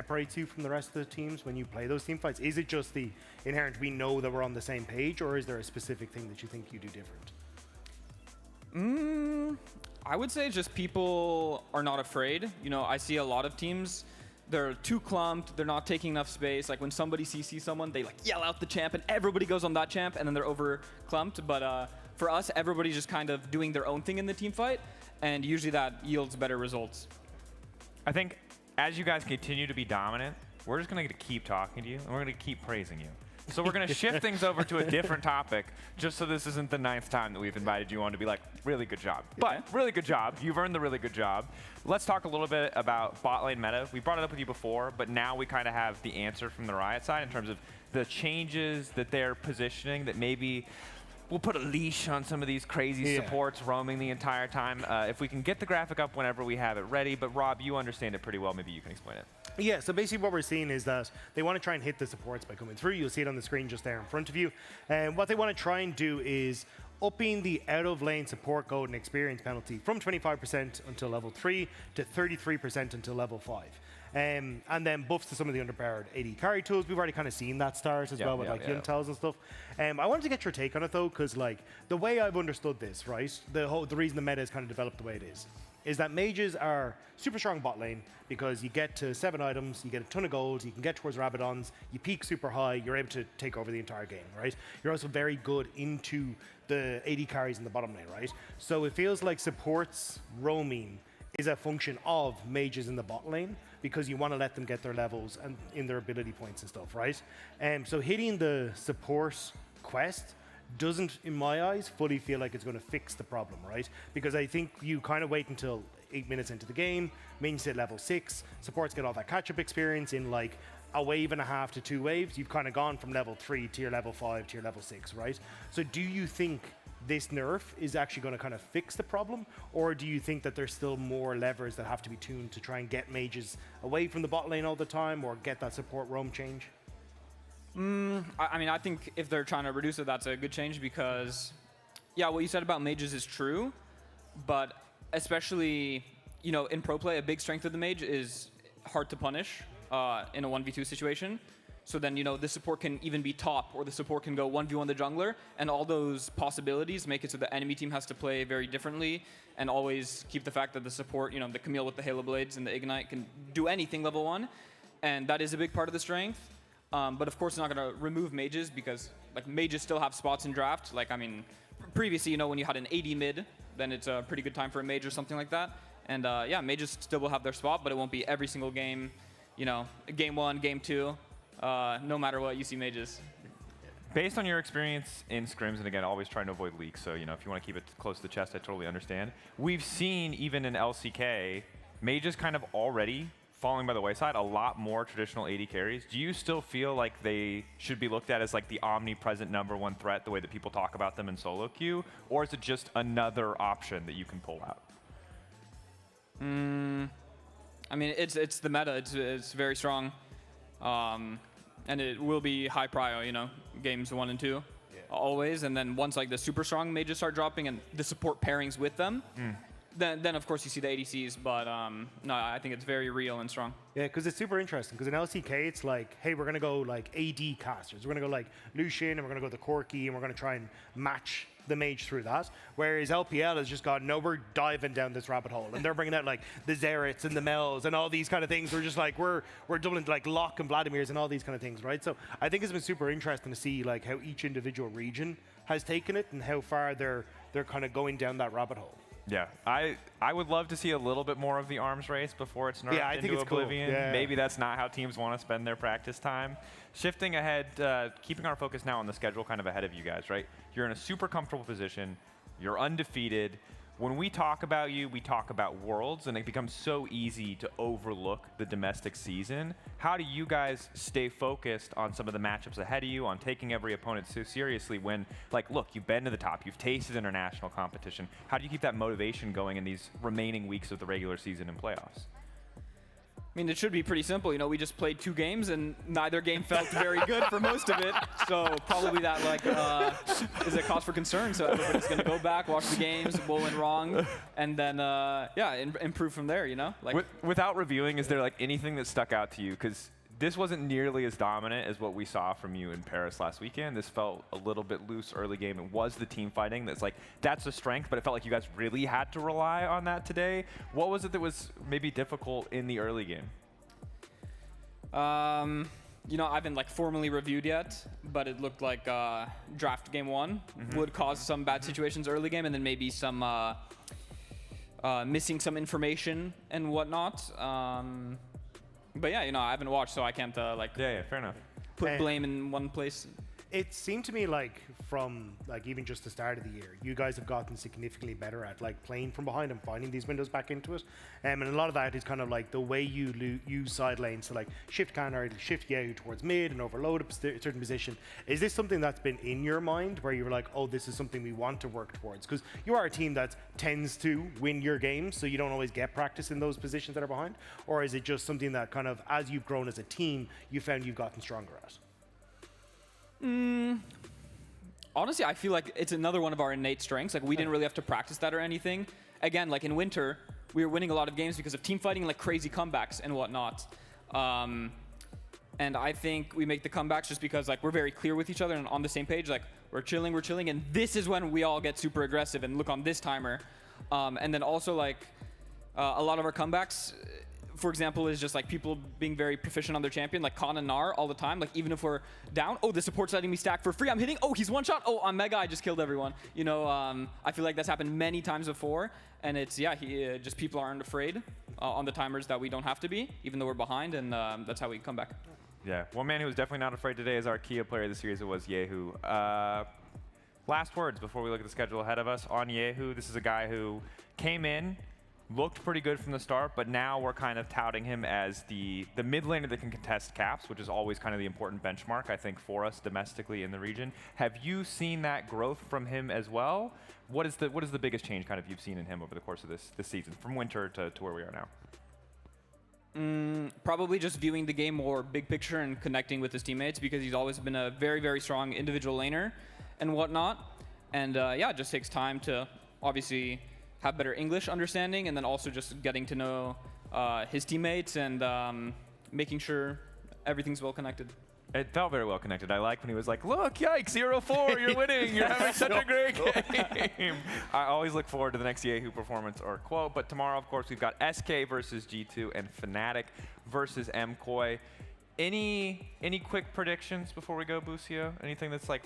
separates you from the rest of the teams when you play those team fights? Is it just the inherent, we know that we're on the same page, or is there a specific thing that you think you do different? I would say just people are not afraid. You know, I see a lot of teams, they're too clumped, they're not taking enough space. Like when somebody CCs someone, they like yell out the champ and everybody goes on that champ and then they're over clumped. But for us, everybody's just kind of doing their own thing in the team fight, and usually that yields better results. I think as you guys continue to be dominant, we're just going to keep talking to you and we're going to keep praising you. So we're going to shift things over to a different topic, just so this isn't the 9th time that we've invited you on to be like, really good job. But really good job. You've earned the really good job. Let's talk a little bit about bot lane meta. We brought it up with you before, but now we kind of have the answer from the Riot side in terms of the changes that they're positioning that maybe we'll put a leash on some of these crazy supports roaming the entire time. If we can get the graphic up whenever we have it ready. But Rob, you understand it pretty well. Maybe you can explain it. Yeah, so basically what we're seeing is that they want to try and hit the supports by coming through. You'll see it on the screen just there in front of you. And what they want to try and do is upping the out-of-lane support gold and experience penalty from 25% until level 3 to 33% until level 5. And then buffs to some of the underpowered AD carry tools. We've already kind of seen that start as well with like Yun-Tells and stuff. I wanted to get your take on it though, because like the way I've understood this, right? The reason the meta has kind of developed the way it is that mages are super strong bot lane because you get to 7 items, you get a ton of gold, you can get towards Rabadons, you peak super high, you're able to take over the entire game, right? You're also very good into the AD carries in the bottom lane, right? So it feels like supports roaming is a function of mages in the bot lane because you want to let them get their levels and in their ability points and stuff, right? So hitting the support quest doesn't, in my eyes, fully feel like it's going to fix the problem, right? Because I think you kind of wait until 8 minutes into the game, minions hit level 6, supports get all that catch-up experience in like a wave and a half to 2 waves. You've kind of gone from level 3 to your level 5 to your level 6, right? So do you think this nerf is actually going to kind of fix the problem, or do you think that there's still more levers that have to be tuned to try and get mages away from the bot lane all the time or get that support roam change? I mean, I think if they're trying to reduce it, that's a good change because, yeah, what you said about mages is true, but especially, you know, in pro play, a big strength of the mage is hard to punish in a 1v2 situation. So then, you know, the support can even be top, or the support can go 1v1 the jungler, and all those possibilities make it so the enemy team has to play very differently and always keep the fact that the support, you know, the Camille with the Halo Blades and the Ignite can do anything level 1, and that is a big part of the strength. But of course, it's not going to remove mages because like mages still have spots in draft. Like, I mean, previously, you know, when you had an AD mid, then it's a pretty good time for a mage or something like that. And yeah, mages still will have their spot, but it won't be every single game, you know, game 1, game 2, no matter what, you see mages. Based on your experience in scrims, and again, always trying to avoid leaks, so you know, if you want to keep it close to the chest, I totally understand. We've seen, even in LCK, mages kind of already falling by the wayside, a lot more traditional AD carries. Do you still feel like they should be looked at as like the omnipresent #1 threat, the way that people talk about them in solo queue, or is it just another option that you can pull out? I mean, it's the meta. It's very strong, and it will be high prio. You know, games 1 and 2, always. And then once like the super strong mages start dropping and the support pairings with them. Then of course you see the ADCs, but no, I think it's very real and strong. Yeah, because it's super interesting. Because in LCK, it's like, hey, we're gonna go like AD casters. We're gonna go like Lucian, and we're gonna go the Corki, and we're gonna try and match the mage through that. Whereas LPL has just gone, no, we're diving down this rabbit hole, and they're bringing out like the Zerets and the Mels and all these kind of things. We're just like we're doubling like Locke and Vladimir's and all these kind of things, right? So I think it's been super interesting to see like how each individual region has taken it and how far they're kind of going down that rabbit hole. Yeah, I would love to see a little bit more of the arms race before it's nerfed into oblivion. Cool. Yeah. Maybe that's not how teams want to spend their practice time. Shifting ahead, keeping our focus now on the schedule kind of ahead of you guys, right? You're in a super comfortable position. You're undefeated. When we talk about you, we talk about Worlds, and it becomes so easy to overlook the domestic season. How do you guys stay focused on some of the matchups ahead of you, on taking every opponent so seriously when, like, look, you've been to the top, you've tasted international competition. How do you keep that motivation going in these remaining weeks of the regular season and playoffs? I mean, it should be pretty simple. You know, we just played 2 games, and neither game felt very good for most of it. So probably that like is a cause for concern. So everybody's going to go back, watch the games, what went wrong, and then improve from there. You know, like without reviewing, is there like anything that stuck out to you? Because this wasn't nearly as dominant as what we saw from you in Paris last weekend. This felt a little bit loose early game. It was the team fighting that's a strength, but it felt like you guys really had to rely on that today. What was it that was maybe difficult in the early game? You know, I haven't like formally reviewed yet, but it looked like draft game 1 would cause some bad situations early game, and then maybe some missing some information and whatnot. But yeah, you know, I haven't watched, so I can't Yeah, fair enough. put blame in one place. It seemed to me like from like even just the start of the year, you guys have gotten significantly better at like playing from behind and finding these windows back into it. And a lot of that is kind of like the way you use side lanes to like shift counter, shift Yahoo towards mid and overload a certain position. Is this something that's been in your mind where you were like, oh, this is something we want to work towards? Because you are a team that tends to win your games, so you don't always get practice in those positions that are behind? Or is it just something that kind of, as you've grown as a team, you found you've gotten stronger at? Honestly, I feel like it's another one of our innate strengths. Like we didn't really have to practice that or anything. Again, like in winter, we were winning a lot of games because of team fighting, like crazy comebacks and whatnot. And I think we make the comebacks just because like we're very clear with each other and on the same page. Like we're chilling, and this is when we all get super aggressive and look on this timer. And then also like a lot of our comebacks, for example, is just like people being very proficient on their champion, like Khan and Nar all the time. Like even if we're down, oh, the support's letting me stack for free. I'm hitting. Oh, he's one shot. Oh, I'm mega. I just killed everyone. You know, I feel like that's happened many times before, and it's just people aren't afraid on the timers that we don't have to be, even though we're behind, and that's how we come back. Yeah, one man who was definitely not afraid today is our Kia player of the series. It was Yehu. Last words before we look at the schedule ahead of us on Yehu. This is a guy who came in, looked pretty good from the start, but now we're kind of touting him as the mid laner that can contest caps, which is always kind of the important benchmark, I think, for us domestically in the region. Have you seen that growth from him as well? What is the biggest change kind of you've seen in him over the course of this season, from winter to where we are now? Probably just viewing the game more big picture and connecting with his teammates, because he's always been a very, very strong individual laner and whatnot. And yeah, it just takes time to obviously have better English understanding, and then also just getting to know his teammates and making sure everything's well connected. It felt very well connected. I like when he was like, look, yikes, 0-4, you're winning, you're having such a great game. I always look forward to the next Yehu performance or quote, but tomorrow, of course, we've got SK versus G2 and Fnatic versus MKOI. Any quick predictions before we go, Busio? Anything that's like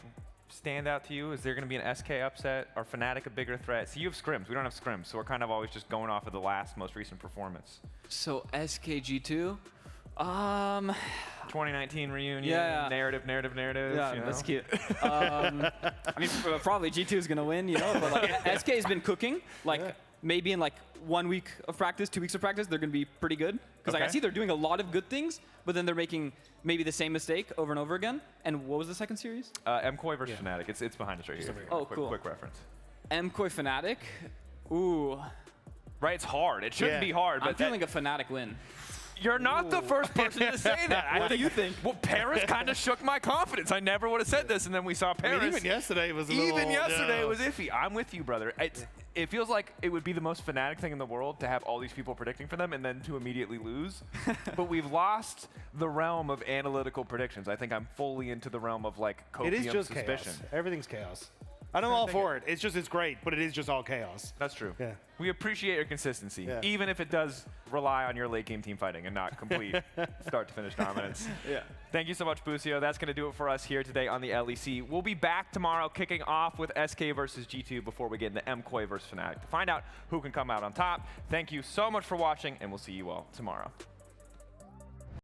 stand out to you? Is there going to be an SK upset? Or Fnatic a bigger threat? See, you have scrims. We don't have scrims, so we're kind of always just going off of the most recent performance. So SKG2? 2019 reunion, yeah. narrative. Yeah, you know? that's cute. I mean, probably G2 is going to win, you know, but like SK has been cooking. Like maybe in like 1 week of practice, 2 weeks of practice, they're going to be pretty good. Because like I see they're doing a lot of good things, but then they're making maybe the same mistake over and over again. And what was the second series? MKOI versus Fnatic. It's behind us right here. Oh, cool. Quick reference. MKOI Fnatic. Ooh. Right, it's hard. It shouldn't be hard. But I'm feeling a Fnatic win. You're not the first person to say that. What do you think? Well, Paris kind of shook my confidence. I never would have said this, and then we saw Paris. I mean, even yesterday was iffy. I'm with you, brother. It feels like it would be the most Fnatic thing in the world to have all these people predicting for them and then to immediately lose. But we've lost the realm of analytical predictions. I think I'm fully into the realm of like copium it is just suspicion. Chaos. Everything's chaos. I'm all for it. It's great, but it is just all chaos. That's true. Yeah. We appreciate your consistency, even if it does rely on your late game team fighting and not complete start to finish dominance. Yeah. Thank you so much, Busio. That's going to do it for us here today on the LEC. We'll be back tomorrow kicking off with SK versus G2 before we get into MKOI versus Fnatic to find out who can come out on top. Thank you so much for watching, and we'll see you all tomorrow.